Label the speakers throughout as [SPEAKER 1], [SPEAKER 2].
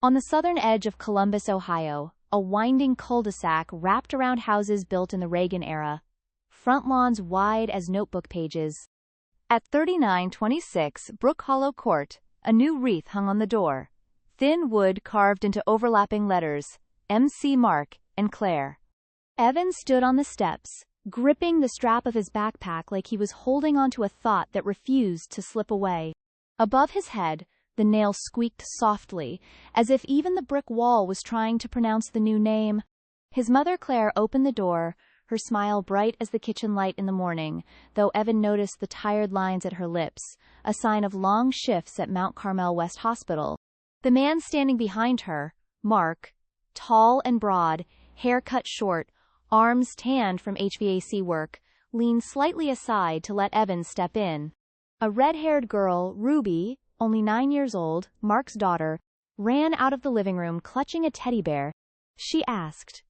[SPEAKER 1] On the southern edge of Columbus, Ohio, a winding cul-de-sac wrapped around houses built in the Reagan era, front lawns wide as notebook pages. At 3926 Brook Hollow Court, a new wreath hung on the door, thin wood carved into overlapping letters, MC Mark and Claire. Evan stood on the steps, gripping the strap of his backpack like he was holding onto a thought that refused to slip away. Above his head, the nail squeaked softly, as if even the brick wall was trying to pronounce the new name. His mother Claire opened the door, her smile bright as the kitchen light in the morning, though Evan noticed the tired lines at her lips, a sign of long shifts at Mount Carmel West Hospital. The man standing behind her, Mark, tall and broad, hair cut short, arms tanned from HVAC work, leaned slightly aside to let Evan step in. A red-haired girl, Ruby, only 9 years old, Mark's daughter, ran out of the living room clutching a teddy bear. She asked,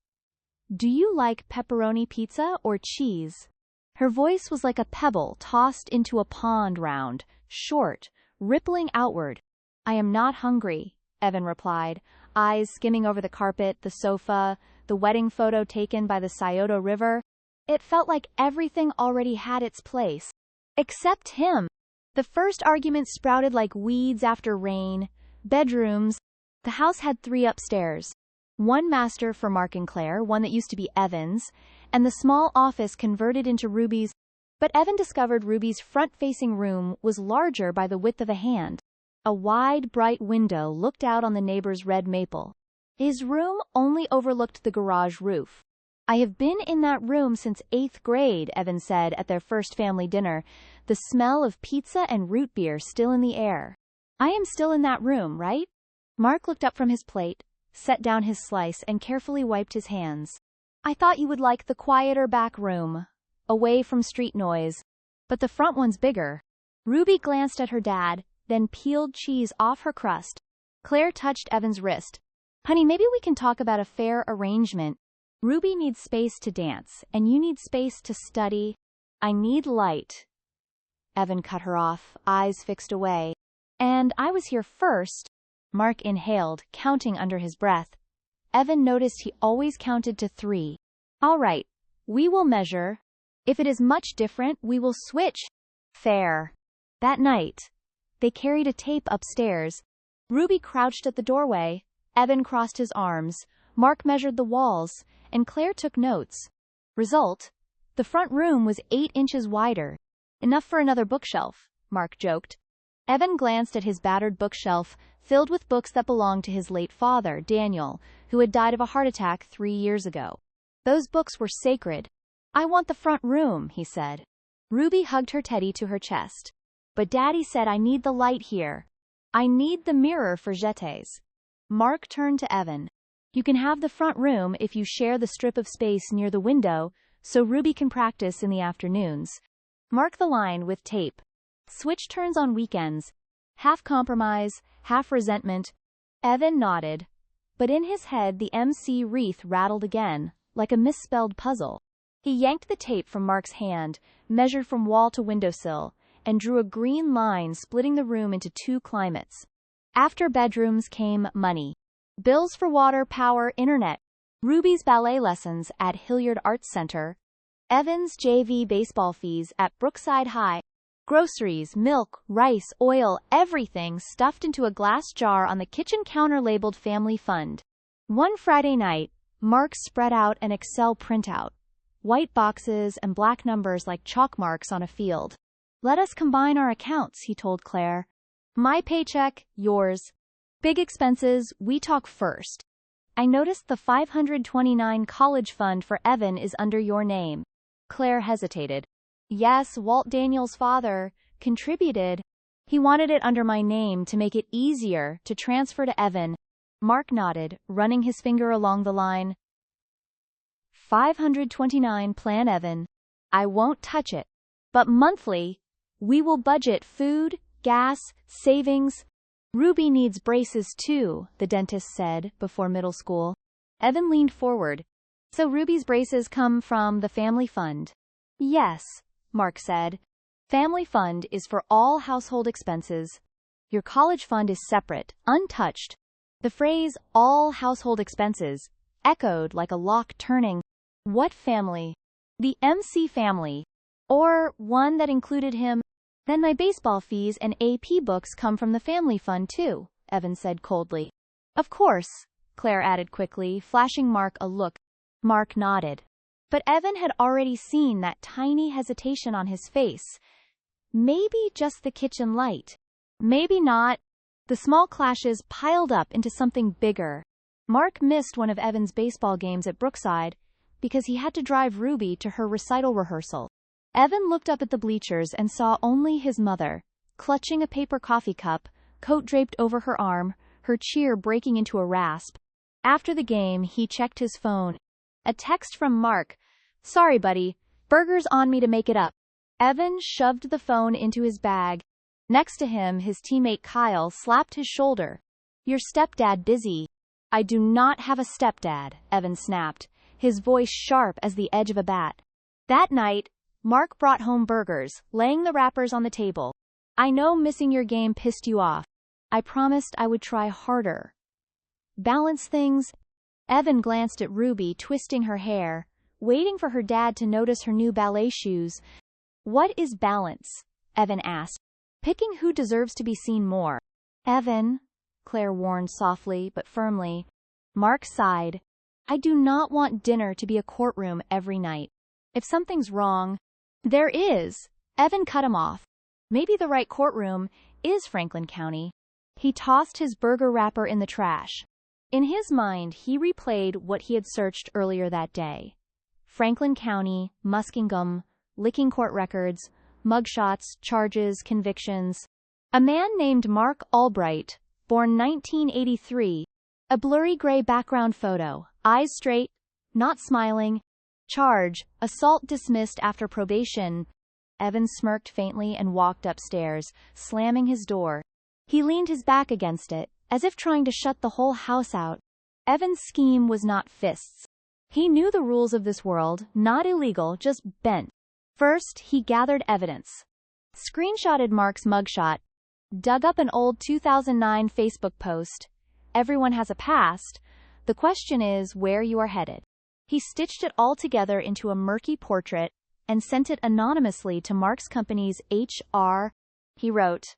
[SPEAKER 1] "Do you like pepperoni pizza or cheese?" Her voice was like a pebble tossed into a pond round, short, rippling outward. "I am not hungry," Evan replied, eyes skimming over the carpet, the sofa, the wedding photo taken by the Scioto River. It felt like everything already had its place. Except him. The first argument sprouted like weeds after rain. Bedrooms. The house had 3 upstairs. One master for Mark and Claire, one that used to be Evan's, and the small office converted into Ruby's. But Evan discovered Ruby's front-facing room was larger by the width of a hand. A wide, bright window looked out on the neighbor's red maple. His room only overlooked the garage roof. "I have been in that room since 8th grade," Evan said at their first family dinner, the smell of pizza and root beer still in the air. "I am still in that room, right?" Mark looked up from his plate, set down his slice, and carefully wiped his hands. "I thought you would like the quieter back room, away from street noise. But the front one's bigger." Ruby glanced at her dad, then peeled cheese off her crust. Claire touched Evan's wrist. "Honey, maybe we can talk about a fair arrangement. Ruby needs space to dance, and you need space to study. I need light." Evan cut her off, eyes fixed away. "And I was here first." Mark inhaled, counting under his breath. Evan noticed he always counted to 3. "All right, we will measure. If it is much different, we will switch." "Fair." That night, they carried a tape upstairs. Ruby crouched at the doorway. Evan crossed his arms. Mark measured the walls, and Claire took notes. Result: the front room was 8 inches wider. "Enough for another bookshelf," Mark joked. Evan glanced at his battered bookshelf, filled with books that belonged to his late father, Daniel, who had died of a heart attack 3 years ago. Those books were sacred. "I want the front room," he said. Ruby hugged her teddy to her chest. "But Daddy said I need the light here. I need the mirror for jetés." Mark turned to Evan. "You can have the front room if you share the strip of space near the window, so Ruby can practice in the afternoons. Mark the line with tape. Switch turns on weekends. Half compromise, half resentment." Evan nodded. But in his head the MC wreath rattled again, like a misspelled puzzle. He yanked the tape from Mark's hand, measured from wall to windowsill, and drew a green line splitting the room into 2 climates. After bedrooms came money. Bills for water, power, internet. Ruby's ballet lessons at Hilliard Arts Center. Evan's JV baseball fees at Brookside High. Groceries, milk, rice, oil, everything stuffed into a glass jar on the kitchen counter labeled Family Fund. One Friday night, Mark spread out an Excel printout. White boxes and black numbers like chalk marks on a field. "Let us combine our accounts," he told Claire. "My paycheck, yours. Big expenses, we talk first. I noticed the $529 college fund for Evan is under your name." Claire hesitated. "Yes, Walt Daniel's father contributed. He wanted it under my name to make it easier to transfer to Evan." Mark nodded, running his finger along the line. $529 Plan Evan. I won't touch it. But monthly, we will budget food, gas, savings. Ruby needs braces too, the dentist said, before middle school. Evan leaned forward. "So Ruby's braces come from the family fund?" "Yes," Mark said. "Family fund is for all household expenses. Your college fund is separate, untouched." The phrase, all household expenses, echoed like a lock turning. What family? The MC family. Or one that included him. Then my baseball fees and AP books come from the family fund too, Evan said coldly. Of course, Claire added quickly, flashing Mark a look. Mark nodded. But Evan had already seen that tiny hesitation on his face. Maybe just the kitchen light. Maybe not. The small clashes piled up into something bigger. Mark missed one of Evan's baseball games at Brookside because he had to drive Ruby to her recital rehearsal. Evan looked up at the bleachers and saw only his mother, clutching a paper coffee cup, coat draped over her arm, her cheer breaking into a rasp. After the game, he checked his phone. A text from Mark. Sorry, buddy. Burger's on me to make it up. Evan shoved the phone into his bag. Next to him, his teammate Kyle slapped his shoulder. Your stepdad busy. I do not have a stepdad, Evan snapped, his voice sharp as the edge of a bat. That night, Mark brought home burgers, laying the wrappers on the table. I know missing your game pissed you off. I promised I would try harder. Balance things? Evan glanced at Ruby twisting her hair, waiting for her dad to notice her new ballet shoes. What is balance? Evan asked, picking who deserves to be seen more. Evan, Claire warned softly but firmly. Mark sighed. I do not want dinner to be a courtroom every night. If something's wrong, there is. Evan cut him off. Maybe the right courtroom is Franklin County. He tossed his burger wrapper in the trash. In his mind, he replayed what he had searched earlier that day. Franklin County, Muskingum, licking court records, mugshots, charges, convictions. A man named Mark Albright, born 1983. A blurry gray background photo, eyes straight, not smiling. Charge, assault dismissed after probation. Evan smirked faintly and walked upstairs, slamming his door. He leaned his back against it, as if trying to shut the whole house out. Evan's scheme was not fists. He knew the rules of this world, not illegal, just bent. First, he gathered evidence. Screenshotted Mark's mugshot. Dug up an old 2009 Facebook post. Everyone has a past. The question is where you are headed. He stitched it all together into a murky portrait and sent it anonymously to Mark's company's HR. He wrote,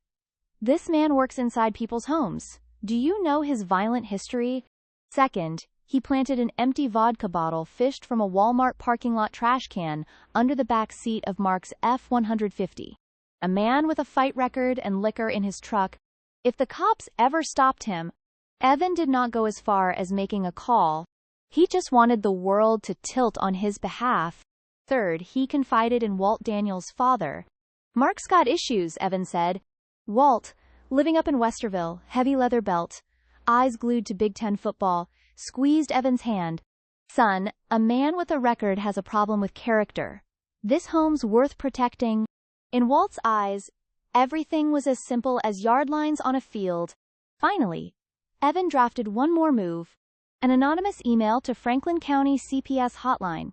[SPEAKER 1] This man works inside people's homes. Do you know his violent history? Second, he planted an empty vodka bottle fished from a Walmart parking lot trash can under the back seat of Mark's F-150. A man with a fight record and liquor in his truck. If the cops ever stopped him, Evan did not go as far as making a call. He just wanted the world to tilt on his behalf. Third, he confided in Walt Daniels' father. Mark's got issues, Evan said. Walt, living up in Westerville, heavy leather belt, eyes glued to Big Ten football, squeezed Evan's hand. Son, a man with a record has a problem with character. This home's worth protecting. In Walt's eyes, everything was as simple as yard lines on a field. Finally, Evan drafted one more move. An anonymous email to Franklin County CPS hotline.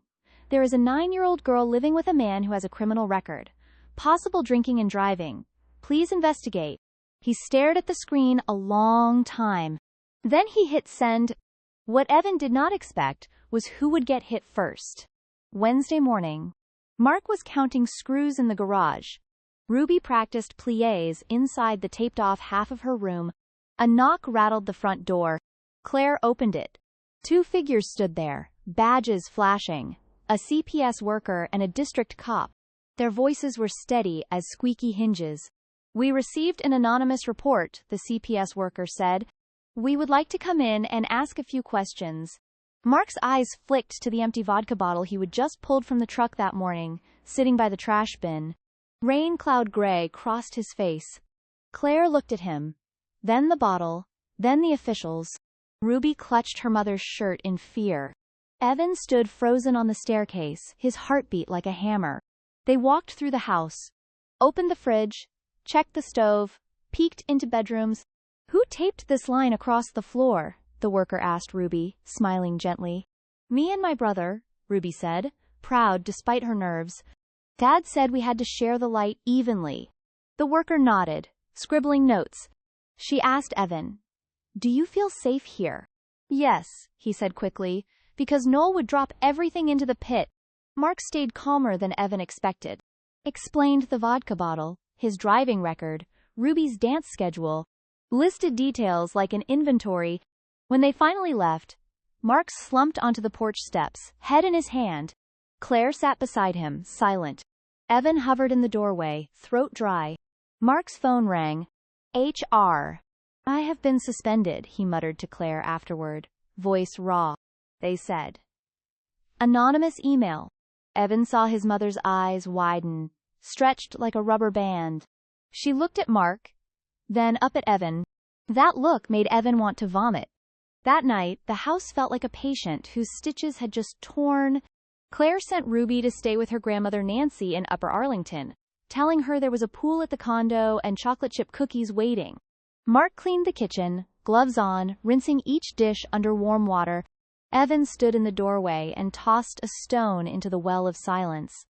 [SPEAKER 1] There is a 9-year-old girl living with a man who has a criminal record. Possible drinking and driving. Please investigate. He stared at the screen a long time. Then he hit send. What Evan did not expect was who would get hit first. Wednesday morning. Mark was counting screws in the garage. Ruby practiced pliés inside the taped-off half of her room. A knock rattled the front door. Claire opened it. 2 figures stood there, badges flashing. A CPS worker and a district cop. Their voices were steady as squeaky hinges. We received an anonymous report, the CPS worker said. We would like to come in and ask a few questions. Mark's eyes flicked to the empty vodka bottle he would just pulled from the truck that morning, sitting by the trash bin. Rain cloud gray crossed his face. Claire looked at him. Then the bottle. Then the officials. Ruby clutched her mother's shirt in fear. Evan stood frozen on the staircase, his heartbeat like a hammer. They walked through the house. Opened the fridge. Checked the stove. Peeked into bedrooms. Who taped this line across the floor? The worker asked Ruby, smiling gently. Me and my brother, Ruby said, proud despite her nerves. Dad said we had to share the light evenly. The worker nodded, scribbling notes. She asked Evan, Do you feel safe here? Yes, he said quickly, because Noel would drop everything into the pit. Mark stayed calmer than Evan expected. Explained the vodka bottle, his driving record, Ruby's dance schedule, listed details like an inventory. When they finally left, Mark slumped onto the porch steps, head in his hand. Claire sat beside him, silent. Evan hovered in the doorway, throat dry. Mark's phone rang. HR. I have been suspended, he muttered to Claire afterward, voice raw. They said. Anonymous email. Evan saw his mother's eyes widen, stretched like a rubber band. She looked at Mark, then up at Evan. That look made Evan want to vomit. That night, the house felt like a patient whose stitches had just torn. Claire sent Ruby to stay with her grandmother Nancy in Upper Arlington, telling her there was a pool at the condo and chocolate chip cookies waiting. Mark cleaned the kitchen, gloves on, rinsing each dish under warm water. Evan stood in the doorway and tossed a stone into the well of silence.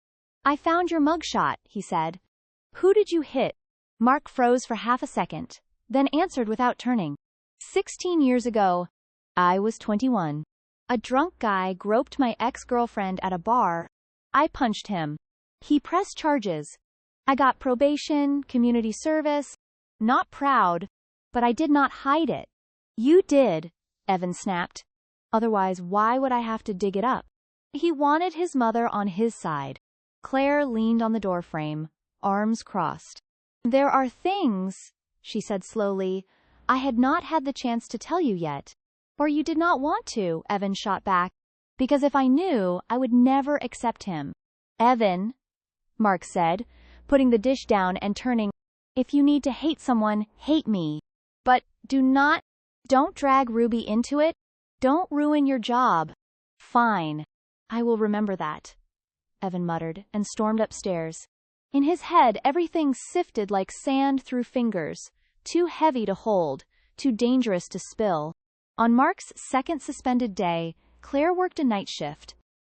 [SPEAKER 1] I found your mugshot, he said. Who did you hit? Mark froze for half a second, then answered without turning. 16 years ago. I was 21. A drunk guy groped my ex-girlfriend at a bar. I punched him. He pressed charges. I got probation, community service. Not proud, but I did not hide it. You did, Evan snapped. Otherwise, why would I have to dig it up? He wanted his mother on his side. Claire leaned on the doorframe, arms crossed. There are things, she said slowly, I had not had the chance to tell you yet. Or you did not want to, Evan shot back. Because if I knew, I would never accept him. Evan, Mark said, putting the dish down and turning. If you need to hate someone, hate me. But don't drag Ruby into it. Don't ruin your job. Fine. I will remember that, Evan muttered and stormed upstairs. In his head, everything sifted like sand through fingers, too heavy to hold, too dangerous to spill. On Mark's second suspended day, Claire worked a night shift.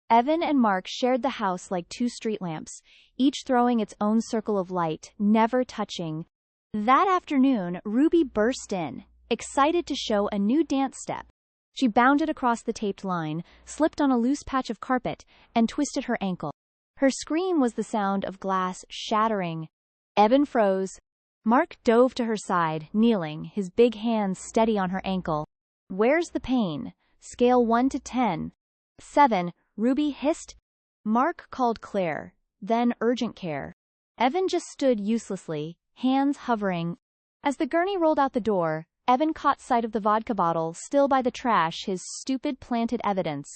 [SPEAKER 1] Evan and Mark shared the house like two street lamps, each throwing its own circle of light, never touching. That afternoon, Ruby burst in, excited to show a new dance step. She bounded across the taped line, slipped on a loose patch of carpet, and twisted her ankle. Her scream was the sound of glass shattering. Evan froze. Mark dove to her side, kneeling, his big hands steady on her ankle. Where's the pain? Scale 1 to 10. 7, Ruby hissed. Mark called Claire, then urgent care. Evan just stood uselessly, hands hovering. As the gurney rolled out the door, Evan caught sight of the vodka bottle still by the trash, his stupid planted evidence.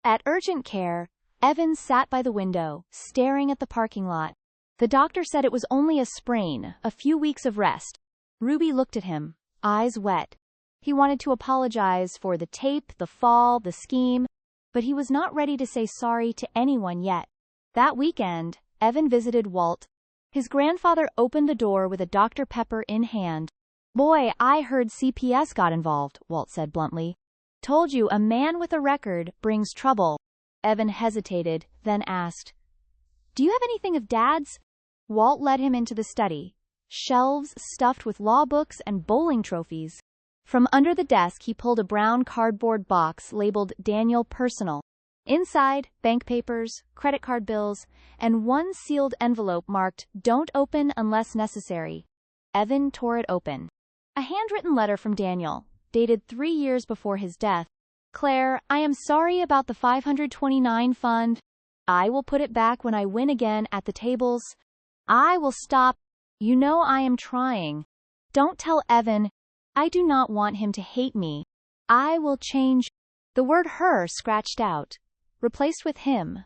[SPEAKER 1] At urgent care, Evan sat by the window, staring at the parking lot. The doctor said it was only a sprain, a few weeks of rest. Ruby looked at him, eyes wet. He wanted to apologize for the tape, the fall, the scheme, but he was not ready to say sorry to anyone yet. That weekend, Evan visited Walt. His grandfather opened the door with a Dr. Pepper in hand. Boy, I heard CPS got involved, Walt said bluntly. Told you a man with a record brings trouble. Evan hesitated, then asked, Do you have anything of Dad's? Walt led him into the study. Shelves stuffed with law books and bowling trophies. From under the desk he pulled a brown cardboard box labeled Daniel Personal. Inside, bank papers, credit card bills, and one sealed envelope marked, Don't open unless necessary. Evan tore it open. A handwritten letter from Daniel, dated 3 years before his death. Claire, I am sorry about the 529 fund. I will put it back when I win again at the tables. I will stop. You know I am trying. Don't tell Evan. I do not want him to hate me. I will change. The word her scratched out, replaced with him.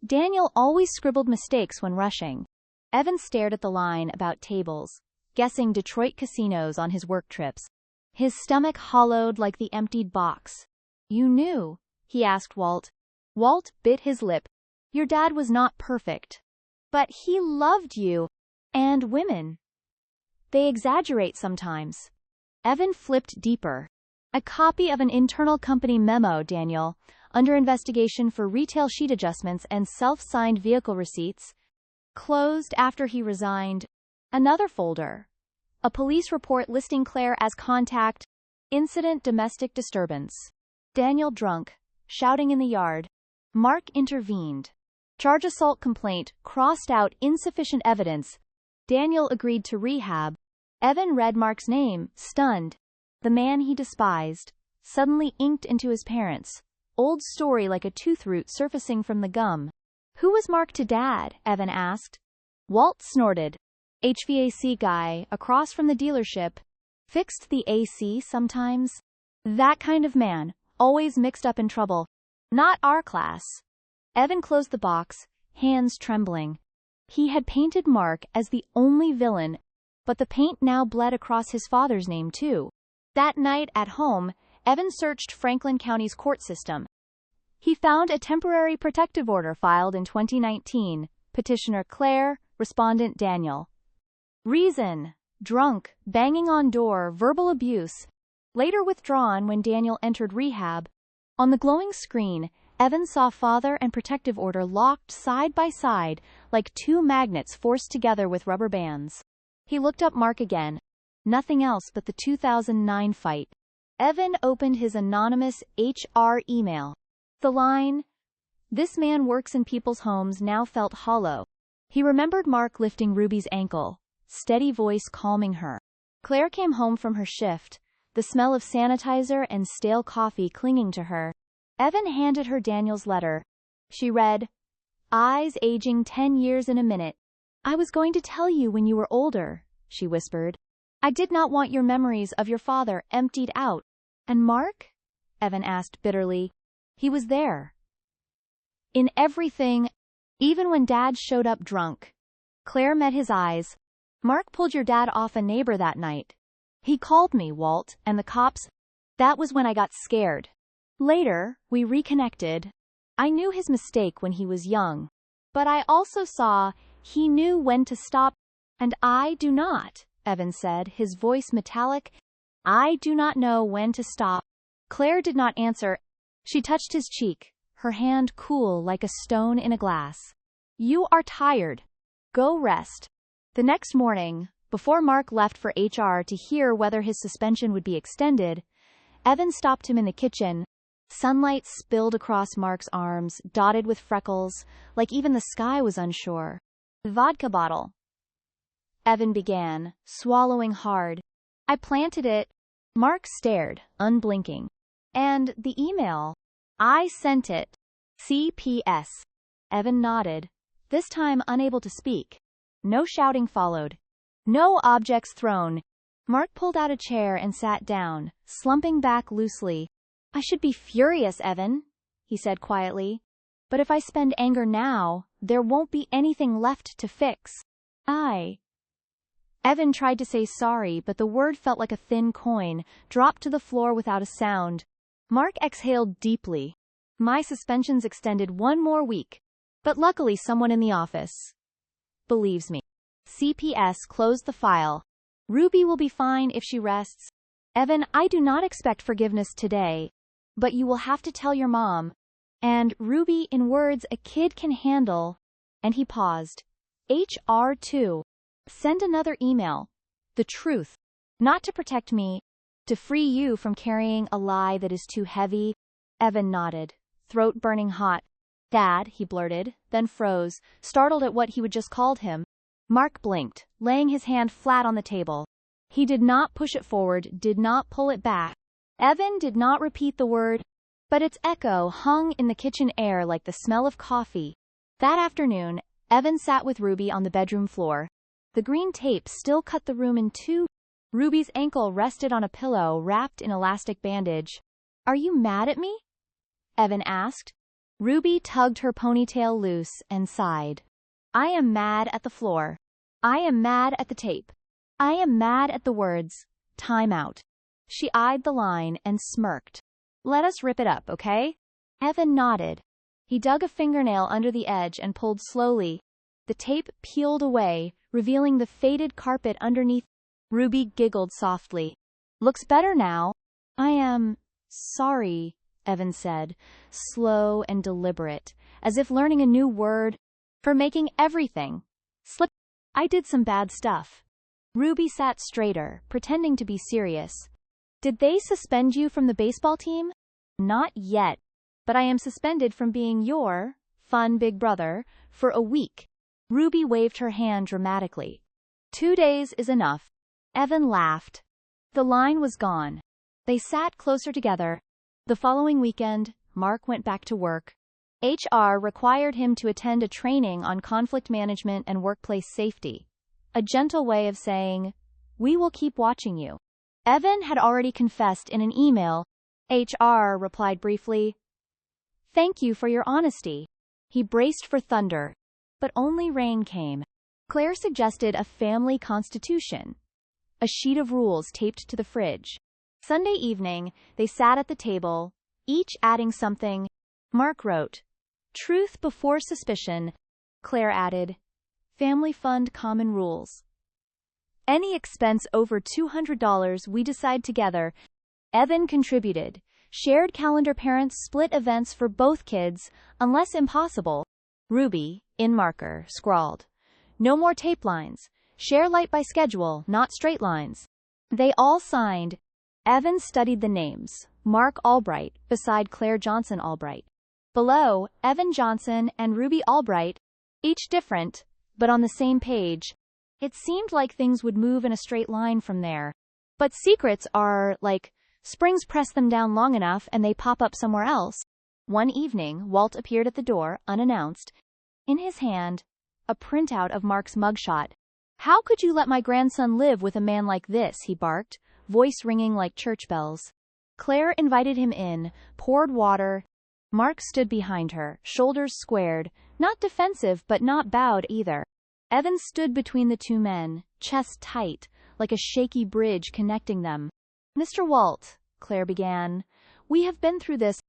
[SPEAKER 1] Daniel always scribbled mistakes when rushing. Evan stared at the line about tables, guessing Detroit casinos on his work trips. His stomach hollowed like the emptied box. You knew? He asked Walt. Walt bit his lip. Your dad was not perfect. But he loved you. And women. They exaggerate sometimes. Evan flipped deeper. A copy of an internal company memo, Daniel, under investigation for retail sheet adjustments and self-signed vehicle receipts. Closed after he resigned. Another folder. A police report listing Claire as contact. Incident: domestic disturbance. Daniel drunk, shouting in the yard. Mark intervened. Charge: assault complaint, crossed out insufficient evidence. Daniel agreed to rehab. Evan read Mark's name, stunned. The man he despised, suddenly inked into his parents. Old story like a tooth root surfacing from the gum. Who was Mark to Dad? Evan asked. Walt snorted. HVAC guy, across from the dealership. Fixed the AC sometimes. That kind of man, always mixed up in trouble. Not our class. Evan closed the box, hands trembling. He had painted Mark as the only villain, but the paint now bled across his father's name too. That night at home, Evan searched Franklin County's court system. He found a temporary protective order filed in 2019. Petitioner Claire, respondent Daniel. Reason: drunk, banging on door, verbal abuse. Later withdrawn when Daniel entered rehab. On the glowing screen, Evan saw father and protective order locked side by side, like two magnets forced together with rubber bands. He looked up Mark again. Nothing else but the 2009 fight. Evan opened his anonymous HR email. The line, "This man works in people's homes," now felt hollow. He remembered Mark lifting Ruby's ankle, steady voice calming her. Claire came home from her shift, the smell of sanitizer and stale coffee clinging to her. Evan handed her Daniel's letter. She read, eyes aging 10 years in a minute. "I was going to tell you when you were older," she whispered. "I did not want your memories of your father emptied out." And Mark? Evan asked bitterly. He was there. In everything, even when Dad showed up drunk. Claire met his eyes. "Mark pulled your dad off a neighbor that night. He called me, Walt, and the cops. That was when I got scared. Later, we reconnected. I knew his mistake when he was young. But I also saw he knew when to stop. And I do not," Evan said, his voice metallic. "I do not know when to stop." Claire did not answer. She touched his cheek, her hand cool like a stone in a glass. "You are tired. Go rest." The next morning, before Mark left for HR to hear whether his suspension would be extended, Evan stopped him in the kitchen. Sunlight spilled across Mark's arms, dotted with freckles, like even the sky was unsure. "Vodka bottle," Evan began, swallowing hard. "I planted it." Mark stared, unblinking. "And the email?" "I sent it. CPS." Evan nodded, this time unable to speak. No shouting followed. No objects thrown. Mark pulled out a chair and sat down, slumping back loosely. "I should be furious, Evan," he said quietly. "But if I spend anger now, there won't be anything left to fix." Evan tried to say sorry, but the word felt like a thin coin, dropped to the floor without a sound. Mark exhaled deeply. "My suspension's extended one more week. But luckily someone in the office believes me." CPS closed the file. "Ruby will be fine if she rests." "Evan, I do not expect forgiveness today. But you will have to tell your mom. And Ruby in words a kid can handle." And he paused. HR 2. "Send another email. The truth. Not to protect me. To free you from carrying a lie that is too heavy." Evan nodded, throat burning hot. "Dad," he blurted, then froze, startled at what he would just called him. Mark blinked, laying his hand flat on the table. He did not push it forward, did not pull it back. Evan did not repeat the word, but its echo hung in the kitchen air like the smell of coffee. That afternoon, Evan sat with Ruby on the bedroom floor. The green tape still cut the room in two. Ruby's ankle rested on a pillow wrapped in elastic bandage. "Are you mad at me?" Evan asked. Ruby tugged her ponytail loose and sighed. "I am mad at the floor. I am mad at the tape. I am mad at the words. Time out." She eyed the line and smirked. "Let us rip it up, okay?" Evan nodded. He dug a fingernail under the edge and pulled slowly. The tape peeled away, revealing the faded carpet underneath. Ruby giggled softly. "Looks better now." "I am sorry," Evan said, slow and deliberate, as if learning a new word. "For making everything slip. I did some bad stuff." Ruby sat straighter, pretending to be serious. Did they suspend you from the baseball team? Not yet, but I am suspended from being your fun big brother for a week. Ruby waved her hand dramatically. 2 days is enough. Evan laughed. The line was gone. They sat closer together. The following weekend, Mark went back to work. HR required him to attend a training on conflict management and workplace safety. A gentle way of saying, "We will keep watching you." Evan had already confessed in an email. HR replied briefly, "Thank you for your honesty." He braced for thunder, but only rain came. Claire suggested a family constitution, a sheet of rules taped to the fridge. Sunday evening, they sat at the table, each adding something. Mark wrote, "Truth before suspicion." Claire added, "Family fund common rules. Any expense over $200 we decide together." Evan contributed, "Shared calendar, parents split events for both kids, unless impossible." Ruby, in marker, scrawled, "No more tape lines. Share light by schedule, not straight lines." They all signed. Evan studied the names, Mark Albright beside Claire Johnson Albright. Below, Evan Johnson and Ruby Albright, each different, but on the same page. It seemed like things would move in a straight line from there. But secrets are, like, springs, press them down long enough and they pop up somewhere else. One evening, Walt appeared at the door, unannounced. In his hand, a printout of Mark's mugshot. "How could you let my grandson live with a man like this?" he barked, voice ringing like church bells. Claire invited him in, poured water. Mark stood behind her, shoulders squared, not defensive but not bowed either. Evan stood between the two men, chest tight, like a shaky bridge connecting them. "Mr. Walt," Claire began, "we have been through this."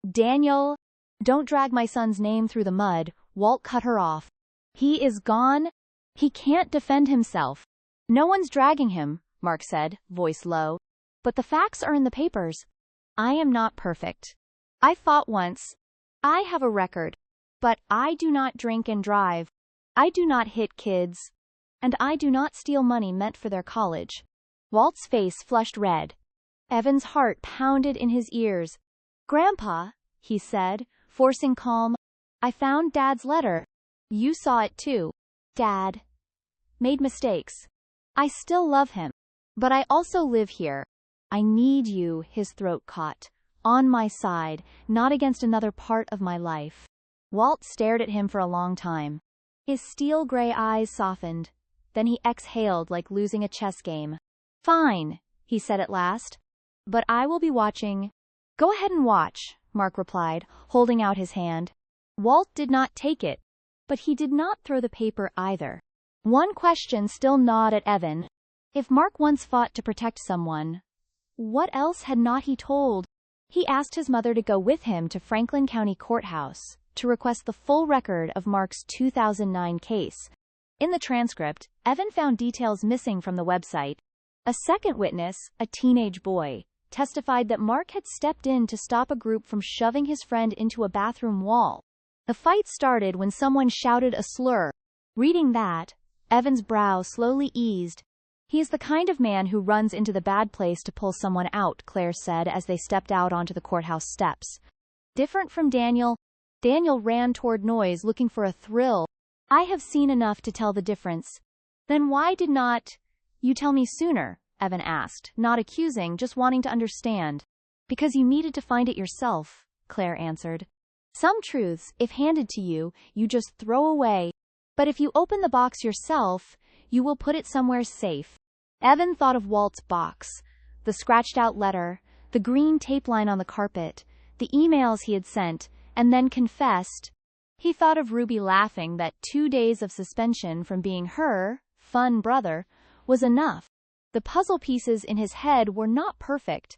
[SPEAKER 1] "Daniel, don't drag my son's name through the mud," Walt cut her off. "He is gone. He can't defend himself." "No one's dragging him," Mark said, voice low. "But the facts are in the papers. I am not perfect. I fought once. I have a record. But I do not drink and drive. I do not hit kids. And I do not steal money meant for their college." Walt's face flushed red. Evan's heart pounded in his ears. "Grandpa," he said, forcing calm, "I found Dad's letter. You saw it too. Dad made mistakes. I still love him. But I also live here. I need you," his throat caught, "on my side, not against another part of my life." Walt stared at him for a long time. His steel gray eyes softened. Then he exhaled like losing a chess game. "Fine," he said at last. "But I will be watching." "Go ahead and watch," Mark replied, holding out his hand. Walt did not take it. But he did not throw the paper either. One question still gnawed at Evan. If Mark once fought to protect someone, what else had not he told? He asked his mother to go with him to Franklin County Courthouse to request the full record of Mark's 2009 case. In the transcript, Evan found details missing from the website. A second witness, a teenage boy, testified that Mark had stepped in to stop a group from shoving his friend into a bathroom wall. The fight started when someone shouted a slur. Reading that, Evan's brow slowly eased. "He is the kind of man who runs into the bad place to pull someone out," Claire said as they stepped out onto the courthouse steps. "Different from Daniel. Daniel ran toward noise looking for a thrill. I have seen enough to tell the difference." "Then why did not you tell me sooner?" Evan asked, not accusing, just wanting to understand. "Because you needed to find it yourself," Claire answered. "Some truths, if handed to you, you just throw away. But if you open the box yourself, you will put it somewhere safe." Evan thought of Walt's box, the scratched-out letter, the green tape line on the carpet, the emails he had sent, and then confessed. He thought of Ruby laughing that 2 days of suspension from being her fun brother was enough. The puzzle pieces in his head were not perfect,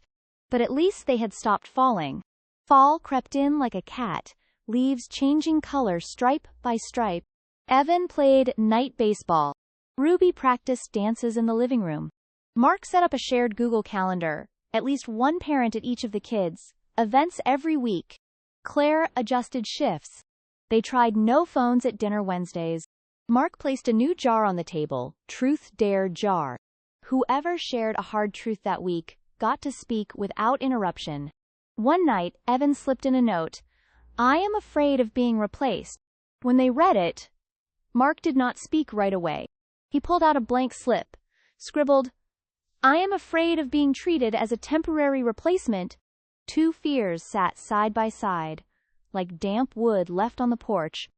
[SPEAKER 1] but at least they had stopped falling. Fall crept in like a cat, leaves changing color stripe by stripe. Evan played night baseball. Ruby practiced dances in the living room. Mark set up a shared Google Calendar, at least one parent at each of the kids, events every week. Claire adjusted shifts. They tried no phones at dinner Wednesdays. Mark placed a new jar on the table, Truth Dare Jar. Whoever shared a hard truth that week got to speak without interruption. One night, Evan slipped in a note, "I am afraid of being replaced." When they read it, Mark did not speak right away. He pulled out a blank slip, scribbled, "I am afraid of being treated as a temporary replacement." Two fears sat side by side, like damp wood left on the porch.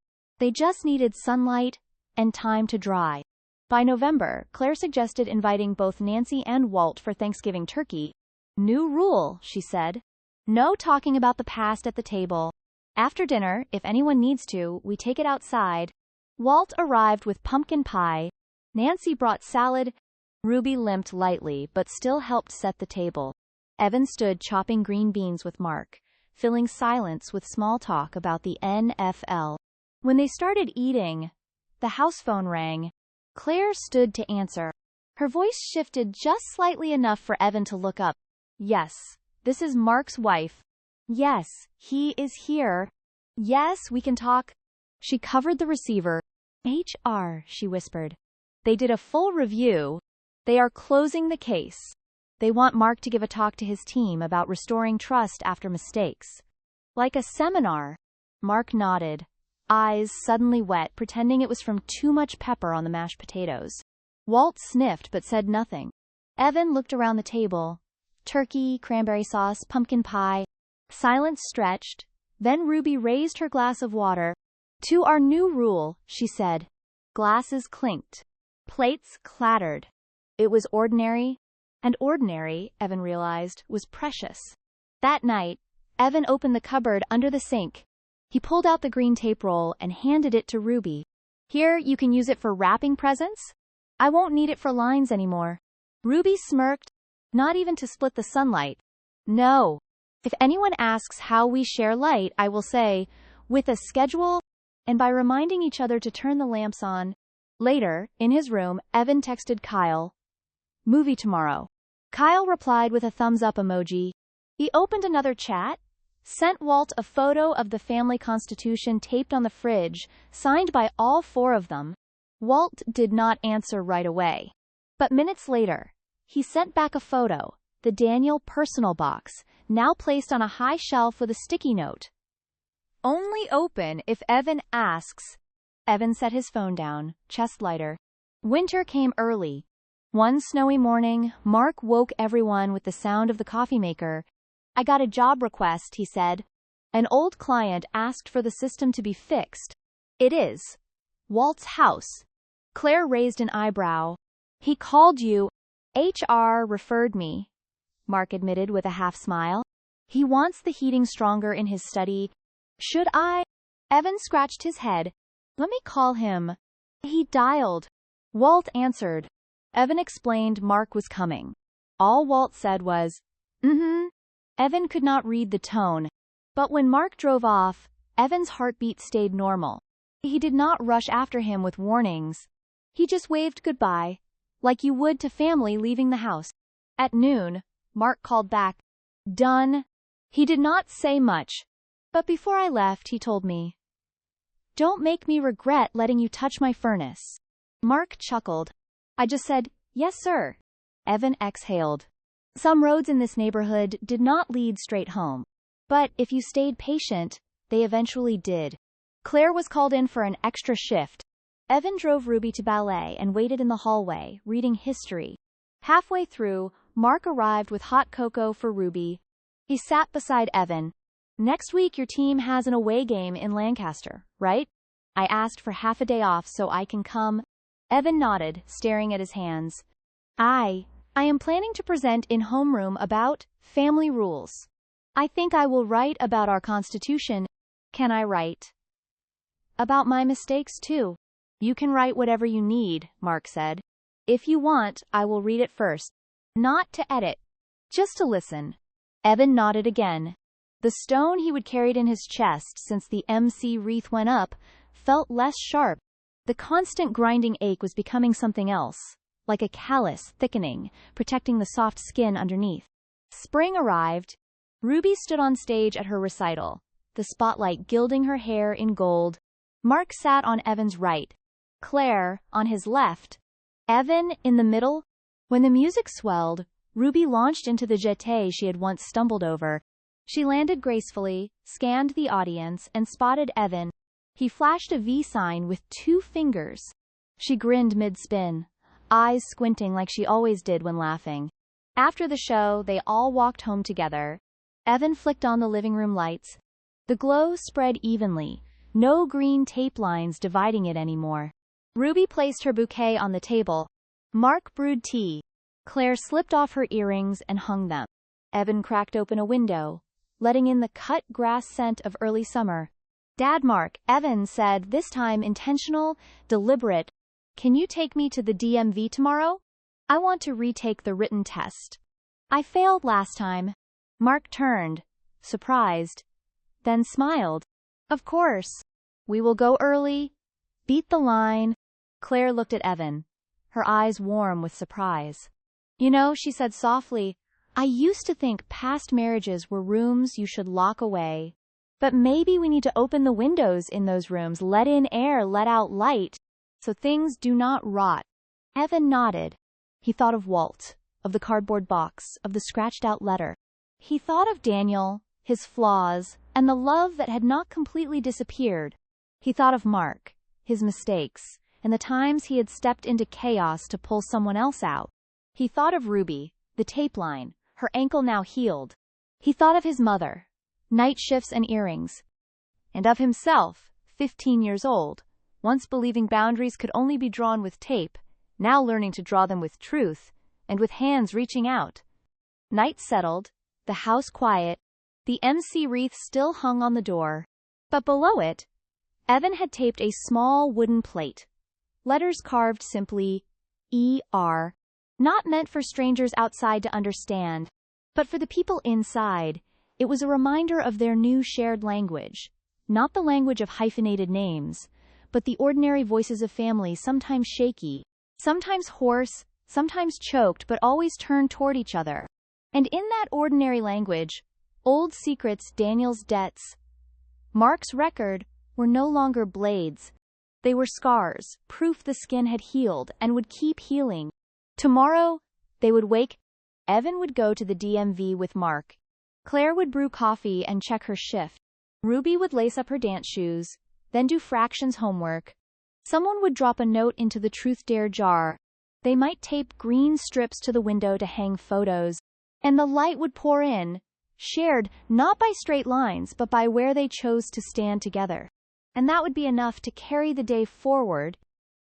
[SPEAKER 1] They just needed sunlight and time to dry. By November, Claire suggested inviting both Nancy and Walt for Thanksgiving turkey. "New rule," she said. "No talking about the past at the table. After dinner, if anyone needs to, we take it outside." Walt arrived with pumpkin pie. Nancy brought salad. Ruby limped lightly but still helped set the table. Evan stood chopping green beans with Mark, filling silence with small talk about the NFL. When they started eating, the house phone rang. Claire stood to answer. Her voice shifted just slightly enough for Evan to look up. "Yes, this is Mark's wife." "Yes, he is here." "Yes, we can talk." She covered the receiver. "HR," she whispered. "They did a full review. They are closing the case. They want Mark to give a talk to his team about restoring trust after mistakes." "Like a seminar?" Mark nodded, eyes suddenly wet, pretending it was from too much pepper on the mashed potatoes. Walt sniffed but said nothing. Evan looked around the table. Turkey, cranberry sauce, pumpkin pie. Silence stretched. Then Ruby raised her glass of water. "To our new rule," she said. Glasses clinked. Plates clattered. It was ordinary, and ordinary, Evan realized, was precious. That night, Evan opened the cupboard under the sink. He pulled out the green tape roll and handed it to Ruby. "Here, you can use it for wrapping presents. I won't need it for lines anymore." Ruby smirked. "Not even to split the sunlight." "No. If anyone asks how we share light, I will say, with a schedule, and by reminding each other to turn the lamps on." Later, in his room, Evan texted Kyle, "Movie tomorrow." Kyle replied with a thumbs-up emoji. He opened another chat, sent Walt a photo of the family constitution taped on the fridge, signed by all four of them. Walt did not answer right away. But minutes later, he sent back a photo, the Daniel personal box, now placed on a high shelf with a sticky note. "Only open if Evan asks." Evan set his phone down, chest lighter. Winter came early. One snowy morning, Mark woke everyone with the sound of the coffee maker. "I got a job request," he said. "An old client asked for the system to be fixed." "It is Walt's house." Claire raised an eyebrow. "He called you." "HR referred me," Mark admitted with a half-smile. "He wants the heating stronger in his study." "Should I?" Evan scratched his head. "Let me call him." He dialed. Walt answered. Evan explained Mark was coming. All Walt said was, "Mm-hmm." Evan could not read the tone. But when Mark drove off, Evan's heartbeat stayed normal. He did not rush after him with warnings. He just waved goodbye, like you would to family leaving the house. At noon, Mark called back. "Done." He did not say much. "But before I left, he told me, 'Don't make me regret letting you touch my furnace.'" Mark chuckled. "I just said, 'Yes, sir.'" Evan exhaled. Some roads in this neighborhood did not lead straight home. But if you stayed patient, they eventually did. Claire was called in for an extra shift. Evan drove Ruby to ballet and waited in the hallway, reading history. Halfway through, Mark arrived with hot cocoa for Ruby. He sat beside Evan. "Next week your team has an away game in Lancaster, right? I asked for half a day off so I can come." Evan nodded, staring at his hands. I am planning to present in homeroom about family rules. I think I will write about our Constitution." "Can I write about my mistakes too?" "You can write whatever you need," Mark said. "If you want, I will read it first. Not to edit, just to listen." Evan nodded again. The stone he would carried in his chest since the MC wreath went up felt less sharp. The constant grinding ache was becoming something else, like a callus thickening, protecting the soft skin underneath. Spring arrived. Ruby stood on stage at her recital, the spotlight gilding her hair in gold. Mark sat on Evan's right, Claire on his left, Evan in the middle. When the music swelled, Ruby launched into the jetée she had once stumbled over. She landed gracefully, scanned the audience, and spotted Evan. He flashed a V sign with 2 fingers. She grinned mid-spin, eyes squinting like she always did when laughing. After the show, they all walked home together. Evan flicked on the living room lights. The glow spread evenly, no green tape lines dividing it anymore. Ruby placed her bouquet on the table. Mark brewed tea. Claire slipped off her earrings and hung them. Evan cracked open a window, letting in the cut grass scent of early summer. "Dad, Mark," Evan said, this time intentional, deliberate. "Can you take me to the DMV tomorrow? I want to retake the written test. I failed last time." Mark turned, surprised, then smiled. "Of course. We will go early. Beat the line." Claire looked at Evan, her eyes warm with surprise. "You know," she said softly, "I used to think past marriages were rooms you should lock away. But maybe we need to open the windows in those rooms, let in air, let out light, so things do not rot." Evan nodded. He thought of Walt, of the cardboard box, of the scratched-out letter. He thought of Daniel, his flaws, and the love that had not completely disappeared. He thought of Mark, his mistakes, and the times he had stepped into chaos to pull someone else out. He thought of Ruby, the tape line, her ankle now healed. He thought of his mother, night shifts and earrings. And of himself, 15 years old, once believing boundaries could only be drawn with tape, now learning to draw them with truth, and with hands reaching out. Night settled, the house quiet, the MC wreath still hung on the door. But below it, Evan had taped a small wooden plate. Letters carved simply, E.R., not meant for strangers outside to understand, but for the people inside. It was a reminder of their new shared language, not the language of hyphenated names, but the ordinary voices of family, sometimes shaky, sometimes hoarse, sometimes choked, but always turned toward each other. And in that ordinary language, old secrets, Daniel's debts, Mark's record, were no longer blades. They were scars, proof the skin had healed and would keep healing. Tomorrow, they would wake. Evan would go to the DMV with Mark. Claire would brew coffee and check her shift. Ruby would lace up her dance shoes, then do fractions homework. Someone would drop a note into the Truth Dare jar. They might tape green strips to the window to hang photos. And the light would pour in, shared not by straight lines but by where they chose to stand together. And that would be enough to carry the day forward,